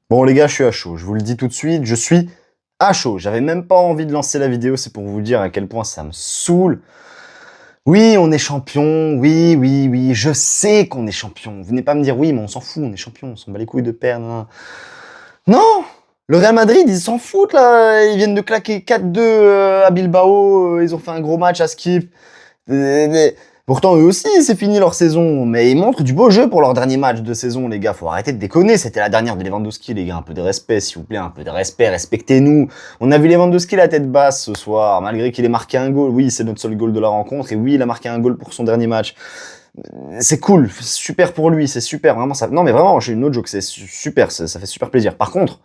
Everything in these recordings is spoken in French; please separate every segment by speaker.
Speaker 1: Bon les gars, je suis à chaud, je vous le dis tout de suite, je suis à chaud. J'avais même pas envie de lancer la vidéo, c'est pour vous dire à quel point ça me saoule. Oui, on est champion, oui, je sais qu'on est champion. Venez pas me dire oui, mais on s'en fout, on est champion, on s'en bat les couilles de perdre. Non, le Real Madrid, ils s'en foutent là, ils viennent de claquer 4-2 à Bilbao, ils ont fait un gros match à Skip. Pourtant, eux aussi, c'est fini leur saison. Mais ils montrent du beau jeu pour leur dernier match de saison, les gars. Faut arrêter de déconner. C'était la dernière de Lewandowski, les gars. Un peu de respect, s'il vous plaît. Un peu de respect. Respectez-nous. On a vu Lewandowski la tête basse ce soir, malgré qu'il ait marqué un goal. Oui, c'est notre seul goal de la rencontre. Et oui, il a marqué un goal pour son dernier match. C'est cool. Super pour lui. C'est super. Vraiment, ça. Non, mais vraiment, j'ai une autre joke. C'est super. Ça fait super plaisir. Par contre,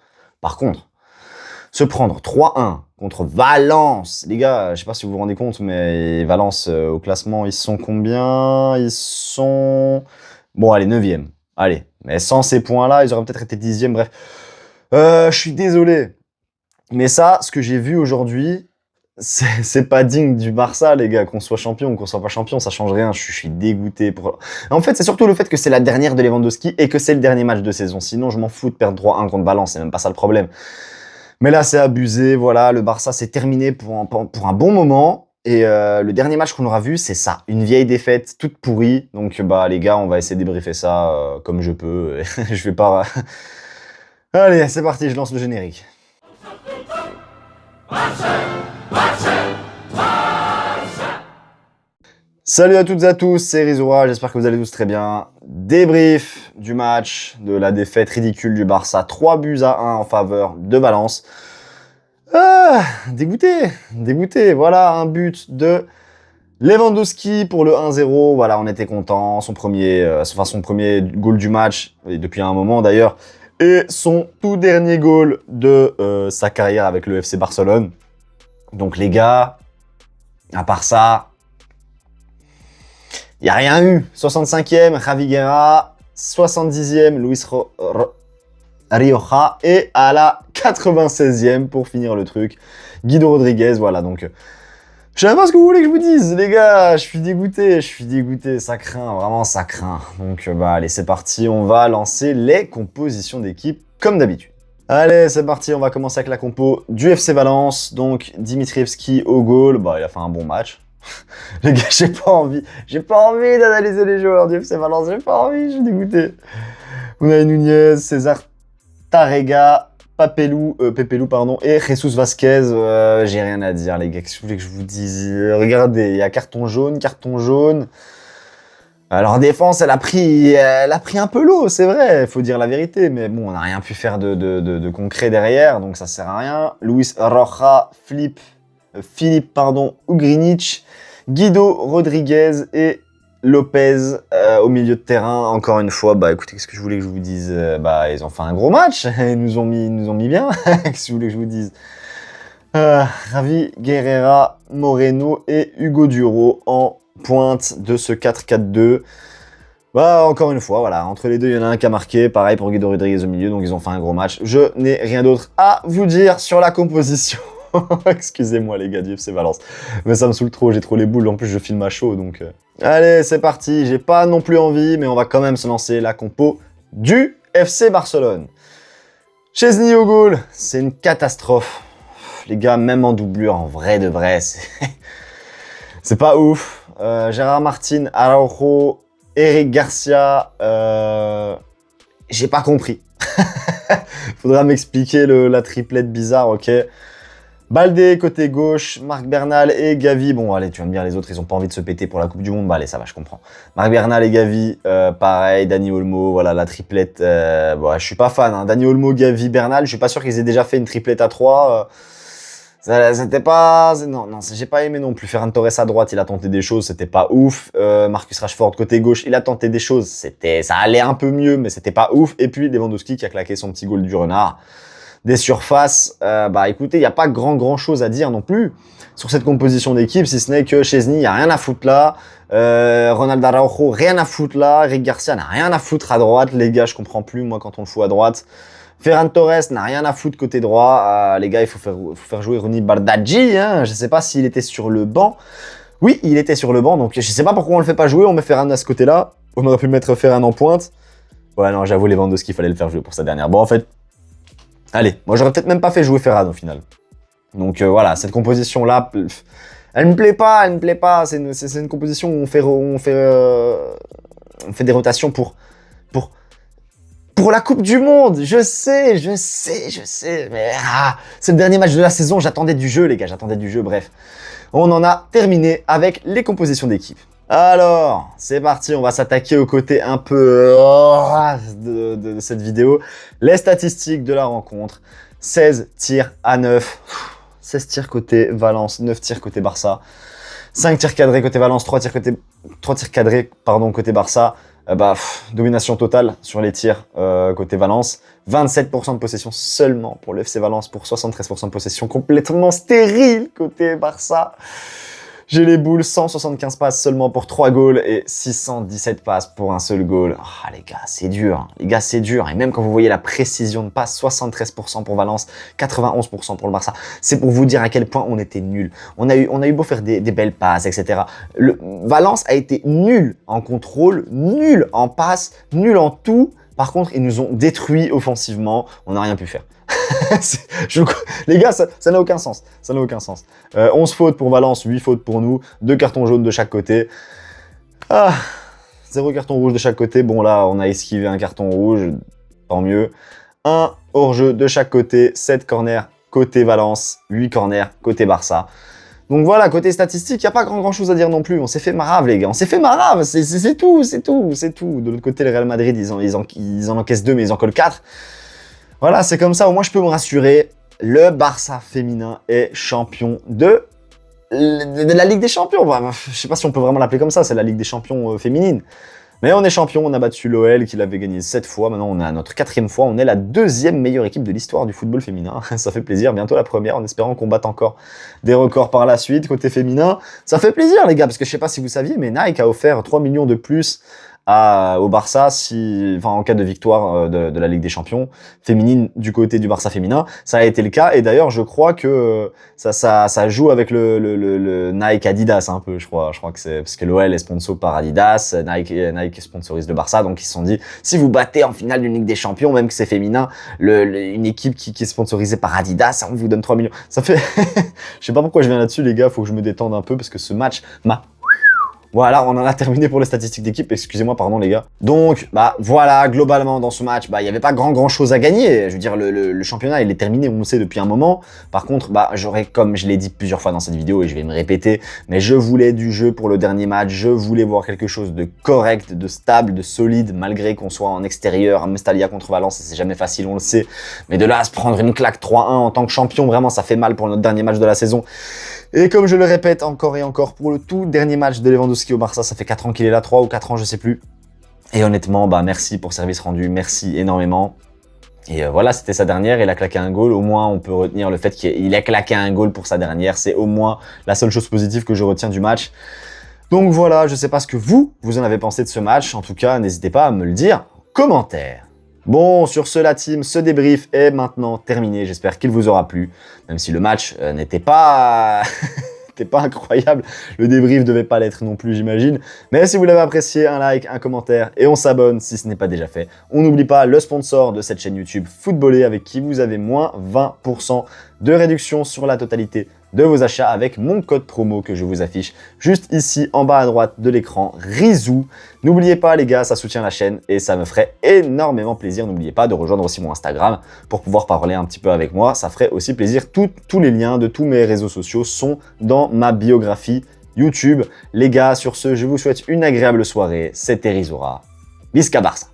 Speaker 1: se prendre 3-1 contre Valence. Les gars, je sais pas si vous vous rendez compte, mais Valence, au classement, ils sont combien? Ils sont... Bon, allez, 9e. Allez, mais sans ces points-là, ils auraient peut-être été 10e, bref. Je suis désolé. Mais ça, ce que j'ai vu aujourd'hui, c'est pas digne du Barça, les gars. Qu'on soit champion ou qu'on soit pas champion, ça change rien. Je suis dégoûté. En fait, c'est surtout le fait que c'est la dernière de Lewandowski et que c'est le dernier match de saison. Sinon, je m'en fous de perdre 3-1 contre Valence. C'est même pas ça le problème. Mais là, c'est abusé, voilà, le Barça s'est terminé pour un bon moment. Et le dernier match qu'on aura vu, c'est ça, une vieille défaite toute pourrie. Donc, bah, les gars, on va essayer de débriefer ça comme je peux. Je vais pas... Allez, c'est parti, je lance le générique. Salut à toutes et à tous, c'est Rizura, j'espère que vous allez tous très bien. Débrief du match, de la défaite ridicule du Barça, 3-1 en faveur de Valence. Dégoûté, voilà un but de Lewandowski pour le 1-0, voilà, on était content, son premier goal du match, et depuis un moment d'ailleurs, et son tout dernier goal de sa carrière avec le FC Barcelone. Donc les gars, à part ça... Il n'y a rien eu. 65e, Javi Guerra. 70e, Luis Rioja. Et à la 96e, pour finir le truc, Guido Rodriguez. Voilà, donc... Je sais pas ce que vous voulez que je vous dise, les gars. Je suis dégoûté. Ça craint, vraiment, ça craint. Donc, bah, allez, c'est parti. On va lancer les compositions d'équipe, comme d'habitude. Allez, c'est parti. On va commencer avec la compo du FC Valence. Donc, Dimitrievski au goal. Bah, il a fait un bon match. Les gars, j'ai pas envie d'analyser les joueurs du FC Valence, j'ai pas envie, je suis dégoûté. Unai Nunez, César Tárrega, Pepelu, pardon, et Jesus Vasquez, j'ai rien à dire, les gars, qu'est-ce que vous voulez que je vous dise? Regardez, il y a carton jaune. Alors, défense, elle a pris un peu l'eau, c'est vrai, il faut dire la vérité, mais bon, on n'a rien pu faire de concret derrière, donc ça sert à rien. Luis Roja, Philippe, Ugrinic, Guido Rodriguez et Lopez au milieu de terrain. Encore une fois, bah écoutez, qu'est-ce que je voulais que je vous dise? Bah ils ont fait un gros match, ils nous ont mis bien. Qu'est-ce que vous voulez que je vous dise? Javi Guerrera, Moreno et Hugo Duro en pointe de ce 4-4-2. Bah encore une fois, voilà, entre les deux, il y en a un qui a marqué. Pareil pour Guido Rodriguez au milieu, donc ils ont fait un gros match. Je n'ai rien d'autre à vous dire sur la composition. Excusez-moi les gars du FC Valence, mais ça me saoule trop, j'ai trop les boules, en plus je filme à chaud, donc... Allez, c'est parti, j'ai pas non plus envie, mais on va quand même se lancer la compo du FC Barcelone. Chesney au goal, c'est une catastrophe. Les gars, même en doublure, en vrai de vrai, c'est pas ouf. Gérard Martin, Araujo, Eric Garcia, j'ai pas compris. Faudra m'expliquer la triplette bizarre, ok. Baldé côté gauche, Marc Bernal et Gavi. Bon, allez, tu vas me dire, les autres, ils ont pas envie de se péter pour la Coupe du Monde. Bah, allez, ça va, je comprends. Marc Bernal et Gavi, pareil. Dani Olmo, voilà, la triplette. Bon, je suis pas fan. Hein. Dani Olmo, Gavi, Bernal. Je suis pas sûr qu'ils aient déjà fait une triplette à 3. C'était pas... Non, j'ai pas aimé non plus. Ferran Torres à droite, il a tenté des choses, c'était pas ouf. Marcus Rashford côté gauche, il a tenté des choses. Ça allait un peu mieux, mais c'était pas ouf. Et puis, Lewandowski qui a claqué son petit goal du renard. Des surfaces, bah écoutez, il n'y a pas grand chose à dire non plus sur cette composition d'équipe, si ce n'est que Chesney, il n'y a rien à foutre là, Ronaldo Araujo, rien à foutre là, Rick Garcia n'a rien à foutre à droite, les gars, je comprends plus, moi, quand on le fout à droite. Ferran Torres n'a rien à foutre côté droit, les gars, il faut faire jouer Ronny Bardghji, hein, je sais pas s'il était sur le banc. Oui, il était sur le banc, donc je sais pas pourquoi on le fait pas jouer, on met Ferran à ce côté-là, on aurait pu mettre Ferran en pointe. Ouais, non, j'avoue, Lewandowski, il fallait le faire jouer pour sa dernière. Bon, en fait, Allez, moi j'aurais peut-être même pas fait jouer Ferran au final. Donc voilà, cette composition-là, elle me plaît pas. C'est une composition où on fait des rotations pour la Coupe du Monde. Je sais. Mais c'est le dernier match de la saison. J'attendais du jeu, les gars. Bref, on en a terminé avec les compositions d'équipe. Alors, c'est parti. On va s'attaquer au côté un peu de cette vidéo. Les statistiques de la rencontre. 16 tirs à 9. 16 tirs côté Valence, 9 tirs côté Barça. 5 tirs cadrés côté Valence, 3 tirs cadrés côté Barça. Domination totale sur les tirs côté Valence. 27% de possession seulement pour le FC Valence pour 73% de possession. Complètement stérile côté Barça. J'ai les boules, 175 passes seulement pour 3 goals et 617 passes pour un seul goal. Ah les gars, c'est dur. Et même quand vous voyez la précision de passe, 73% pour Valence, 91% pour le Barça. C'est pour vous dire à quel point on était nuls. On a eu beau faire des belles passes, etc. Valence a été nul en contrôle, nul en passe, nul en tout. Par contre, ils nous ont détruits offensivement. On n'a rien pu faire. Les gars, ça n'a aucun sens. 11 fautes pour Valence, 8 fautes pour nous. 2 cartons jaunes de chaque côté. 0 carton rouge de chaque côté. Bon, là, on a esquivé un carton rouge. Tant mieux. 1 hors-jeu de chaque côté. 7 corners côté Valence. 8 corners côté Barça. Donc voilà, côté statistique, il n'y a pas grand chose à dire non plus. On s'est fait marave, les gars. C'est tout. De l'autre côté, le Real Madrid, ils en encaissent 2, mais ils en collent 4. Voilà, c'est comme ça. Au moins, je peux me rassurer. Le Barça féminin est champion de la Ligue des Champions. Je sais pas si on peut vraiment l'appeler comme ça. C'est la Ligue des Champions féminine. Mais on est champion. On a battu l'OL qui l'avait gagné 7 fois. Maintenant, on est à notre 4e fois. On est la 2e meilleure équipe de l'histoire du football féminin. Ça fait plaisir. Bientôt la première, en espérant qu'on batte encore des records par la suite. Côté féminin, ça fait plaisir, les gars. Parce que je sais pas si vous saviez, mais Nike a offert 3 millions de plus au Barça en cas de victoire de la Ligue des Champions féminine du côté du Barça féminin. Ça a été le cas et d'ailleurs je crois que ça joue avec le Nike Adidas un peu, je crois que c'est parce que l'OL est sponsor par Adidas, Nike sponsorise le Barça, donc ils se sont dit si vous battez en finale d'une Ligue des Champions, même que c'est féminin, une équipe qui est sponsorisée par Adidas, on vous donne 3 millions. Ça fait je sais pas pourquoi je viens là-dessus, les gars, faut que je me détende un peu parce que ce match m'a... Voilà, on en a terminé pour les statistiques d'équipe. Excusez-moi, pardon les gars. Donc, voilà, globalement dans ce match, il y avait pas grand chose à gagner. Je veux dire, le championnat, il est terminé, on le sait depuis un moment. Par contre, j'aurais, comme je l'ai dit plusieurs fois dans cette vidéo et je vais me répéter, mais je voulais du jeu pour le dernier match. Je voulais voir quelque chose de correct, de stable, de solide, malgré qu'on soit en extérieur, à Mestalla contre Valence, c'est jamais facile, on le sait. Mais de là à se prendre une claque 3-1 en tant que champion, vraiment, ça fait mal pour notre dernier match de la saison. Et comme je le répète encore et encore, pour le tout dernier match de Lewandowski au Barça, ça fait 4 ans qu'il est là, 3 ou 4 ans, je sais plus. Et honnêtement, merci pour service rendu, merci énormément. Et voilà, c'était sa dernière, il a claqué un goal. Au moins, on peut retenir le fait qu'il a claqué un goal pour sa dernière. C'est au moins la seule chose positive que je retiens du match. Donc voilà, je sais pas ce que vous en avez pensé de ce match. En tout cas, n'hésitez pas à me le dire en commentaire. Bon, sur ce, la team, ce débrief est maintenant terminé. J'espère qu'il vous aura plu, même si le match n'était pas... n'était pas incroyable. Le débrief devait pas l'être non plus, j'imagine. Mais si vous l'avez apprécié, un like, un commentaire et on s'abonne si ce n'est pas déjà fait. On n'oublie pas le sponsor de cette chaîne YouTube, Footballé, avec qui vous avez moins 20% de réduction sur la totalité de vos achats avec mon code promo que je vous affiche juste ici en bas à droite de l'écran, Rizou. N'oubliez pas les gars, ça soutient la chaîne et ça me ferait énormément plaisir. N'oubliez pas de rejoindre aussi mon Instagram pour pouvoir parler un petit peu avec moi. Ça ferait aussi plaisir. Tous les liens de tous mes réseaux sociaux sont dans ma biographie YouTube. Les gars, sur ce, je vous souhaite une agréable soirée. C'était Rizura. Visca Barça.